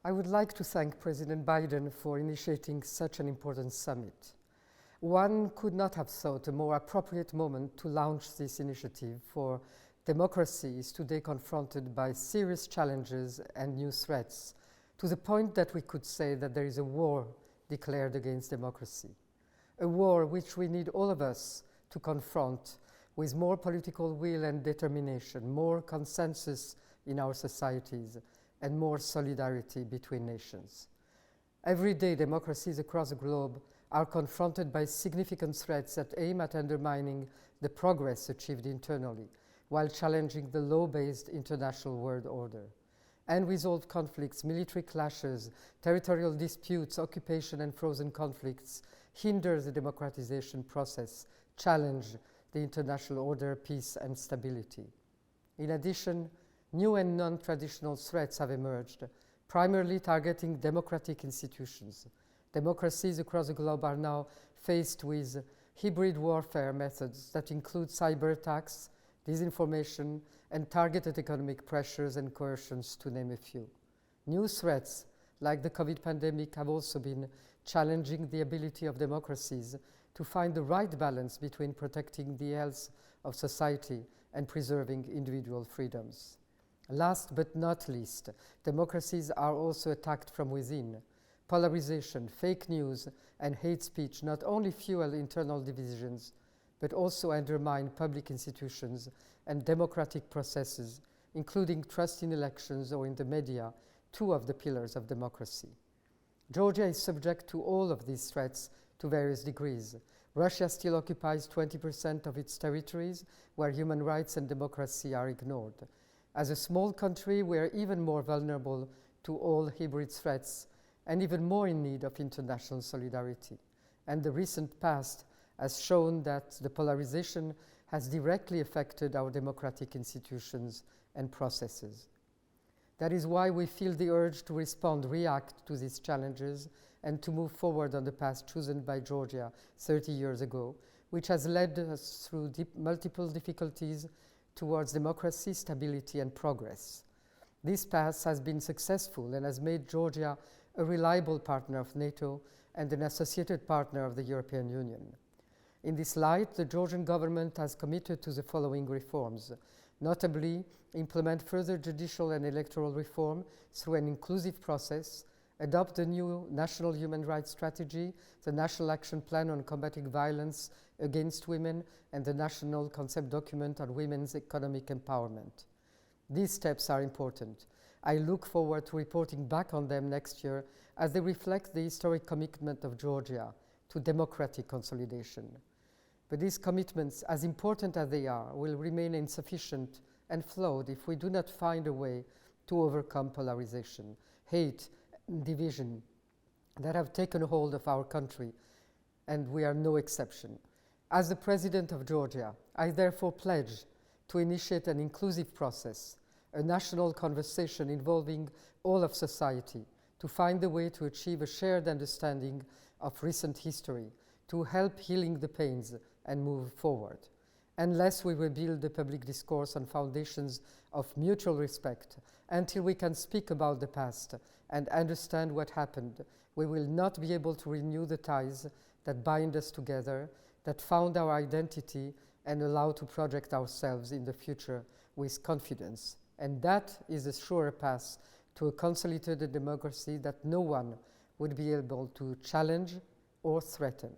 I would like to thank President Biden for initiating such an important summit. One could not have thought a more appropriate moment to launch this initiative, for democracy is today confronted by serious challenges and new threats, to the point that we could say that there is a war declared against democracy. A war which we need all of us to confront with more political will and determination, more consensus in our societies, and more solidarity between nations. Every day, democracies across the globe are confronted by significant threats that aim at undermining the progress achieved internally, while challenging the law-based international world order. Unresolved conflicts, military clashes, territorial disputes, occupation and frozen conflicts hinder the democratization process, challenge the international order, peace and stability. In addition, new and non-traditional threats have emerged, primarily targeting democratic institutions. Democracies across the globe are now faced with hybrid warfare methods that include cyber attacks, disinformation, and targeted economic pressures and coercions, to name a few. New threats, like the COVID pandemic, have also been challenging the ability of democracies to find the right balance between protecting the health of society and preserving individual freedoms. Last but not least, democracies are also attacked from within. Polarization, fake news, and hate speech not only fuel internal divisions, but also undermine public institutions and democratic processes, including trust in elections or in the media, two of the pillars of democracy. Georgia is subject to all of these threats to various degrees. Russia still occupies 20% of its territories, where human rights and democracy are ignored. As a small country, we are even more vulnerable to all hybrid threats and even more in need of international solidarity. And the recent past has shown that the polarization has directly affected our democratic institutions and processes. That is why we feel the urge to respond, react to these challenges, and to move forward on the path chosen by Georgia 30 years ago, which has led us through multiple difficulties towards democracy, stability, and progress. This path has been successful and has made Georgia a reliable partner of NATO and an associated partner of the European Union. In this light, the Georgian government has committed to the following reforms, notably implement further judicial and electoral reform through an inclusive process, adopt a new national human rights strategy, the National Action Plan on Combating Violence Against Women, and the National Concept Document on Women's Economic Empowerment. These steps are important. I look forward to reporting back on them next year as they reflect the historic commitment of Georgia to democratic consolidation. But these commitments, as important as they are, will remain insufficient and flawed if we do not find a way to overcome polarization, hate, and division that have taken hold of our country, and we are no exception. As the President of Georgia, I therefore pledge to initiate an inclusive process, a national conversation involving all of society, to find a way to achieve a shared understanding of recent history, to help healing the pains and move forward. Unless we will build the public discourse on foundations of mutual respect, until we can speak about the past and understand what happened, we will not be able to renew the ties that bind us together, that found our identity and allow to project ourselves in the future with confidence. And that is a surer path to a consolidated democracy that no one would be able to challenge or threaten.